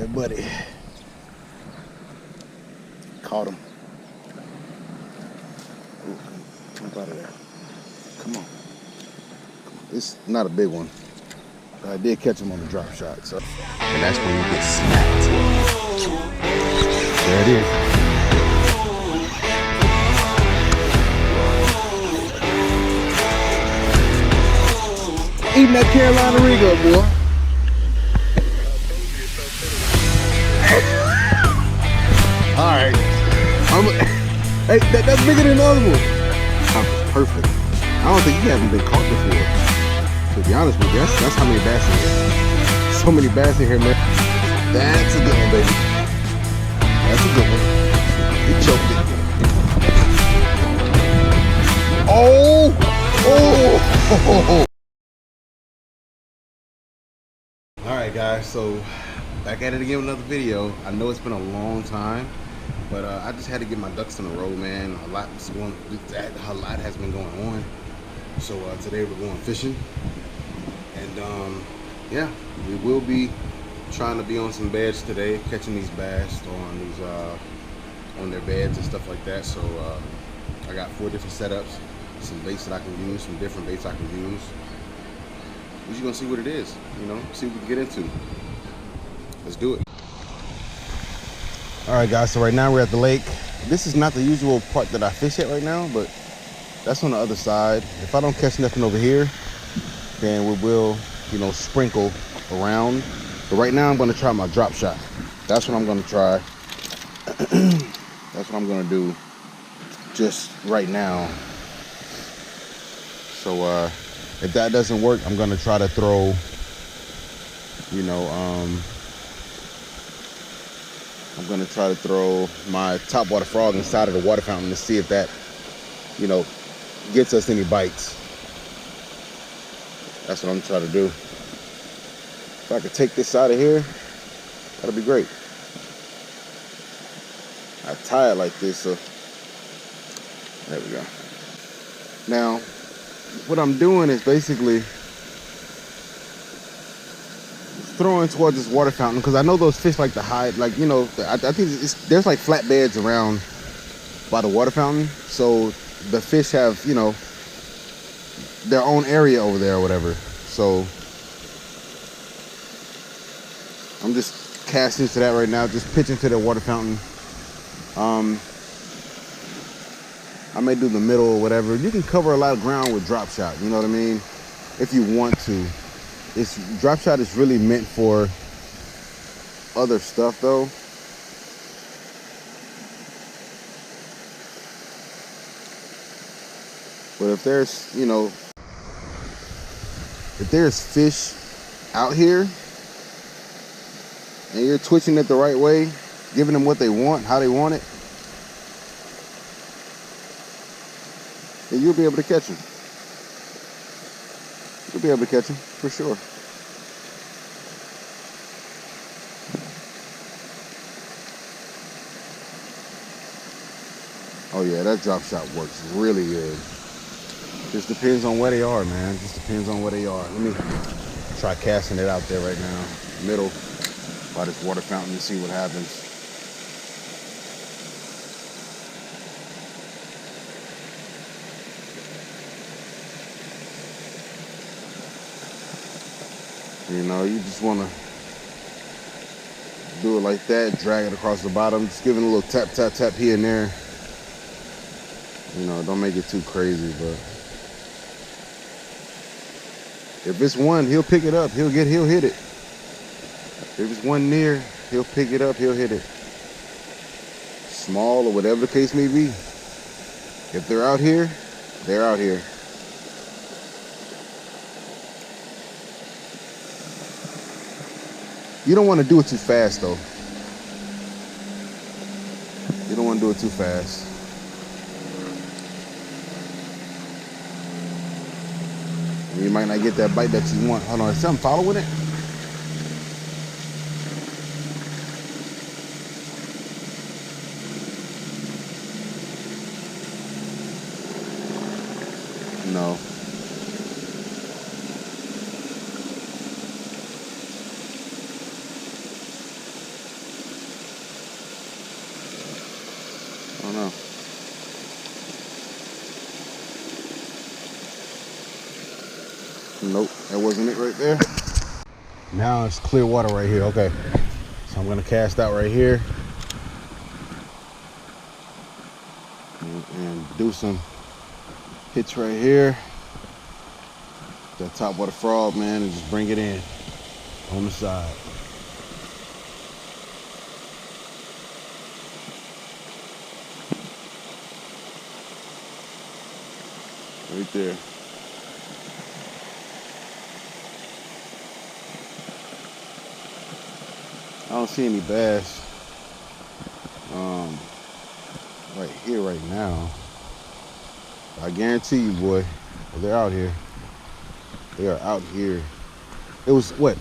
Yeah, buddy. Caught him. Ooh, come out of there. Come on. It's not a big one. But I did catch him on the drop shot, so. And that's when you get smacked. There it is. Eating that Carolina Rigo, boy. All right. Hey, that's bigger than the other one. That was perfect. I don't think he hasn't been caught before. To be honest with you, that's how many bass in here. So many bass in here, man. That's a good one, baby. That's a good one. He choked it. Oh! Oh! Alright guys, so back at it again with another video. I know it's been a long time, but I just had to get my ducks in a row, man. A lot has been going on. So today we're going fishing. And yeah, we will be trying to be on some beds today, catching these bass on these on their beds and stuff like that. So I got 4 different setups, some baits that I can use, some different baits I can use. We're just gonna see what it is, you know, see what we can get into. Let's do it. All right guys, so right now we're at the lake. This is not the usual part that I fish at right now, but that's on the other side. If I don't catch nothing over here, then we will, you know, sprinkle around. But right now I'm gonna try my drop shot. That's what I'm gonna try. That's what I'm gonna do just right now. So if that doesn't work, I'm gonna try to throw, you know, I'm gonna try to throw my topwater frog inside of the water fountain to see if that, you know, gets us any bites. That's what I'm trying to do. If I could take this out of here, that'll be great. I tie it like this, so there we go. Now, what I'm doing is basically throwing towards this water fountain because I know those fish like to hide, like, you know, I think there's like flat beds around by the water fountain, so the fish have, you know, their own area over there or whatever. So I'm just casting to that right now, just pitching to the water fountain. I may do the middle or whatever. You can cover a lot of ground with drop shot, you know what I mean, if you want to. Drop shot is really meant for other stuff though. But if there's, you know, if there's fish out here and you're twitching it the right way, giving them what they want, how they want it, then you'll be able to catch them. You'll be able to catch them for sure. Oh yeah, that drop shot works really good. Just depends on where they are, man. Just depends on where they are. Let me try casting it out there right now, middle by this water fountain, to see what happens. You know, you just want to do it like that, drag it across the bottom, just give it a little tap, tap, tap here and there. You know, don't make it too crazy, but if it's one, he'll pick it up, he'll hit it. If it's one near, he'll pick it up, he'll hit it. Small or whatever the case may be. If they're out here, they're out here. You don't want to do it too fast though. You don't want to do it too fast. You might not get that bite that you want. Hold on, is something following it? No. don't know. Nope, that wasn't it right there. Now it's clear water right here. Okay, so I'm gonna cast out right here and do some hits right here. That top water frog, man, and just bring it in on the side. Right there. I don't see any bass right here right now. I guarantee you, boy, they're out here. They are out here. It was what?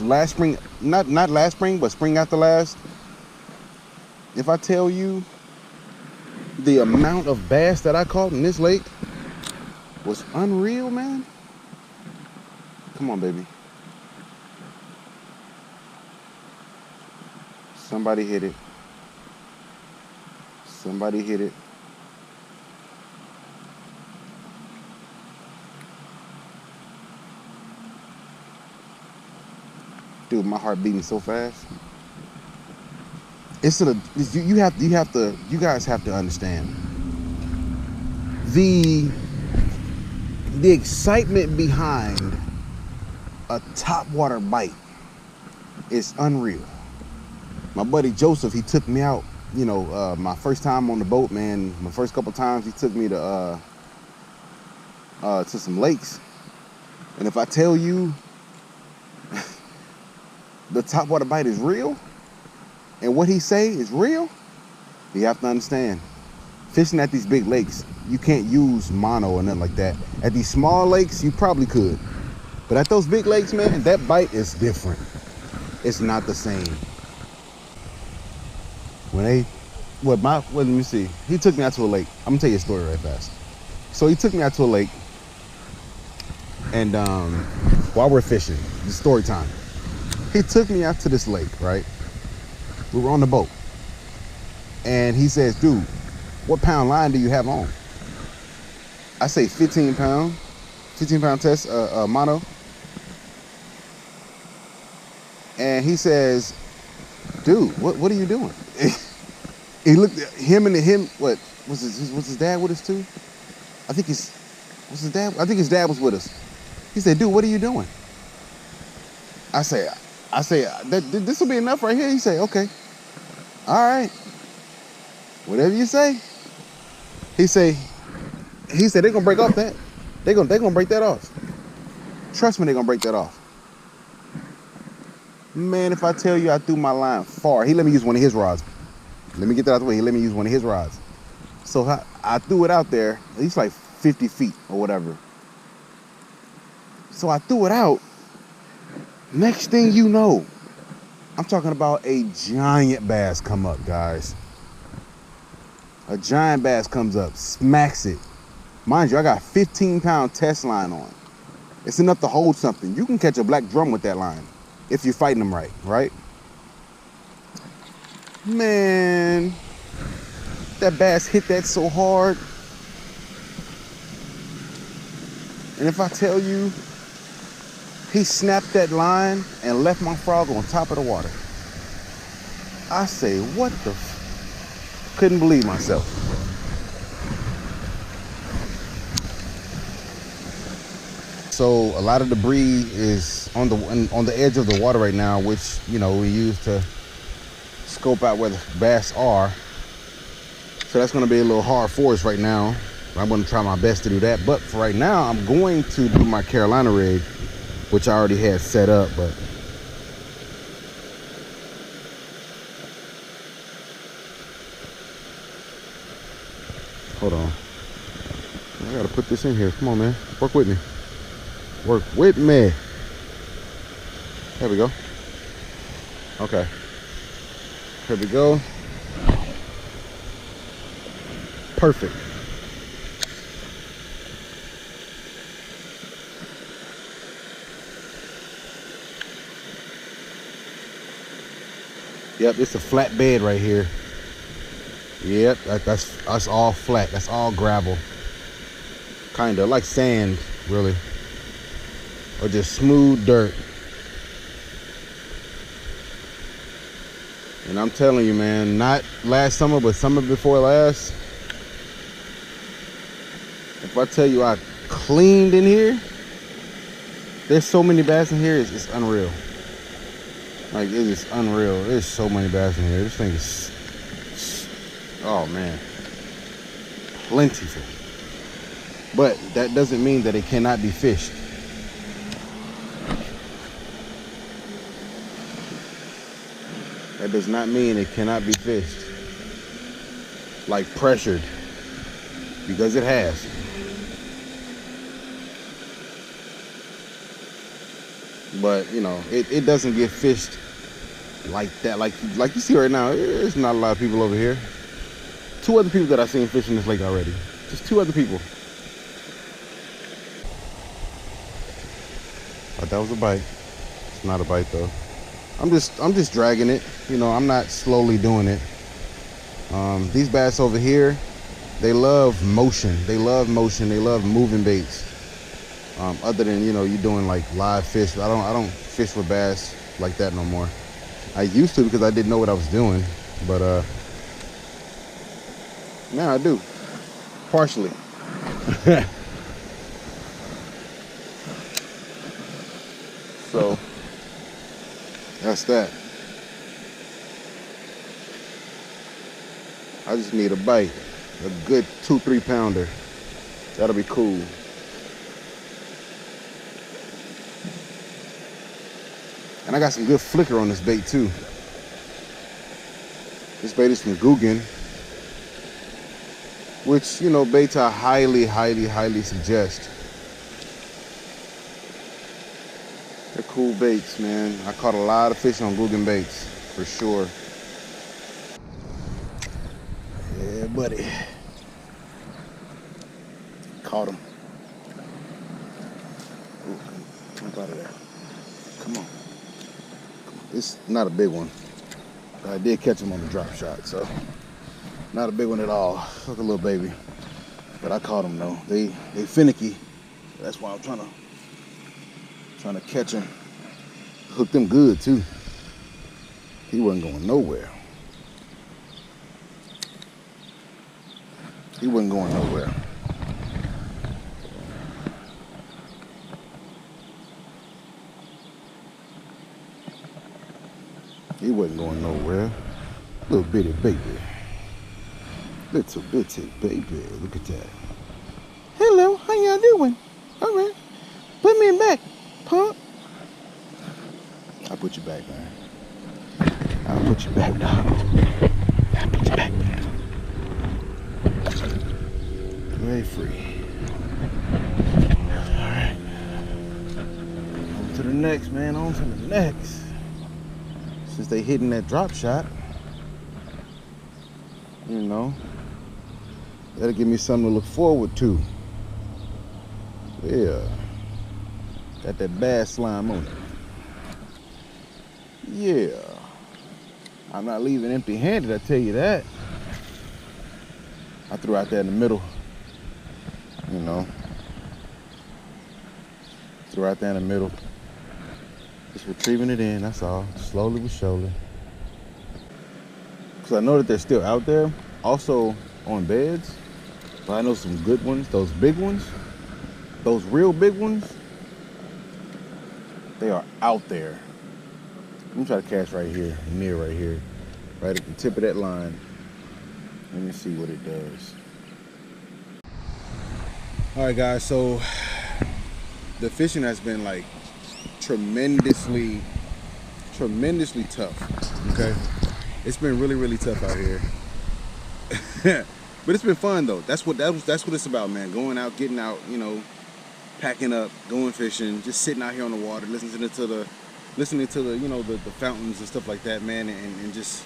Last spring? Not last spring, but spring after last. If I tell you the amount of bass that I caught in this lake was unreal, man. Come on, baby. Somebody hit it. Somebody hit it. Dude, my heart beating so fast. You guys have to understand the excitement behind a topwater bite is unreal. My buddy Joseph, he took me out, you know, my first time on the boat, man. My first couple times, he took me to some lakes, and if I tell you the topwater bite is real, and what he say is real, you have to understand. Fishing at these big lakes, you can't use mono or nothing like that. At these small lakes, you probably could. But at those big lakes, man, that bite is different. It's not the same. Let me see. He took me out to a lake. I'm gonna tell you a story right fast. So he took me out to a lake, and while we're fishing, it's story time. He took me out to this lake, right? We were on the boat, and he says, dude, what pound line do you have on? I say 15 pound test, mono. And he says, dude, what are you doing? He looked at him, what was his dad with us too? Was his dad? I think his dad was with us. He said, dude, what are you doing? I say, this will be enough right here. He said, okay, all right, whatever you say. He said they're gonna break off that. They're gonna break that off. Trust me, they're gonna break that off. Man, if I tell you I threw my line far, he let me use one of his rods. Let me get that out of the way. He let me use one of his rods. So I threw it out there, at least like 50 feet or whatever. So I threw it out. Next thing you know, I'm talking about a giant bass come up, guys. A giant bass comes up, smacks it. Mind you, I got 15-pound test line on. It's enough to hold something. You can catch a black drum with that line if you're fighting them right? Man, that bass hit that so hard. And if I tell you, he snapped that line and left my frog on top of the water. I say, what the couldn't believe myself. So a lot of debris is on the edge of the water right now, which, you know, we use to scope out where the bass are. So that's going to be a little hard for us right now. I'm going to try my best to do that. But for right now, I'm going to do my Carolina rig, which I already had set up, but hold on. I gotta put this in here. Come on, man. Work with me. Work with me. There we go. Okay. Here we go. Perfect. Yep, it's a flat bed right here. Yep, that's all flat. That's all gravel. Kinda like sand, really. Or just smooth dirt. And I'm telling you, man, not last summer, but summer before last. If I tell you I cleaned in here, there's so many bass in here, it's unreal. Like, it is unreal. There's so many bass in here. This thing is, oh man, plentiful. But that doesn't mean that it cannot be fished. That does not mean it cannot be fished. Like pressured. Because it has. But, you know, it doesn't get fished like that. Like you see right now, there's not a lot of people over here. 2 other people that I've seen fishing this lake already. Just 2 other people. Thought that was a bite. It's not a bite though. I'm just dragging it. You know, I'm not slowly doing it. These bass over here, they love motion. They love motion. They love moving baits. Other than, you know, you doing like live fish. I don't fish for bass like that no more. I used to because I didn't know what I was doing, but now I do, partially. So that's that. I just need a bite, a good 2-3 pounder. That'll be cool. And I got some good flicker on this bait too. This bait is from Guggen, which, you know, baits I highly suggest. They're cool baits, man. I caught a lot of fish on Guggen baits, for sure. Yeah, buddy. Caught him. Ooh, jump out of there. Come on. It's not a big one. I did catch him on the drop shot, so not a big one at all. Like a little baby. But I caught him though. They finicky. That's why I'm trying to catch him. Hooked him good too. He wasn't going nowhere. He wasn't going nowhere. He wasn't going nowhere. Little bitty baby. Little bitty baby. Look at that. Hello, how y'all doing? All right. Put me in back, punk. I'll put you back, man. I'll put you back, dog. I'll put you back, man. Very free. All right. On to the next, man. On to the next. Since they hitting that drop shot, you know, that'll give me something to look forward to. Yeah. Got that bass slime on it. Yeah. I'm not leaving empty-handed, I tell you that. I threw out there in the middle, you know. Threw out there in the middle. Just retrieving it in, that's all. Slowly but surely. Because I know that they're still out there, also on beds. But I know some good ones, those big ones, those real big ones, they are out there. Let me try to cast right here, near right here, right at the tip of that line. Let me see what it does. All right, guys, so the fishing has been like tremendously tough. Okay, it's been really tough out here. But it's been fun though. That's what it's about, man. Going out, getting out, you know, packing up, going fishing, just sitting out here on the water, listening to the you know, the fountains and stuff like that, man, and just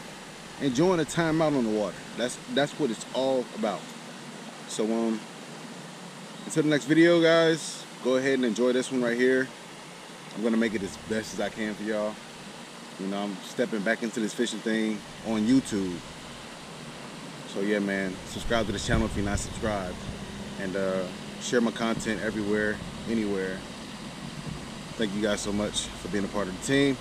enjoying the time out on the water. That's what it's all about. So until the next video, guys, go ahead and enjoy this one right here. I'm gonna make it as best as I can for y'all. You know, I'm stepping back into this fishing thing on YouTube. So yeah, man, subscribe to the channel if you're not subscribed, and share my content everywhere, anywhere. Thank you guys so much for being a part of the team.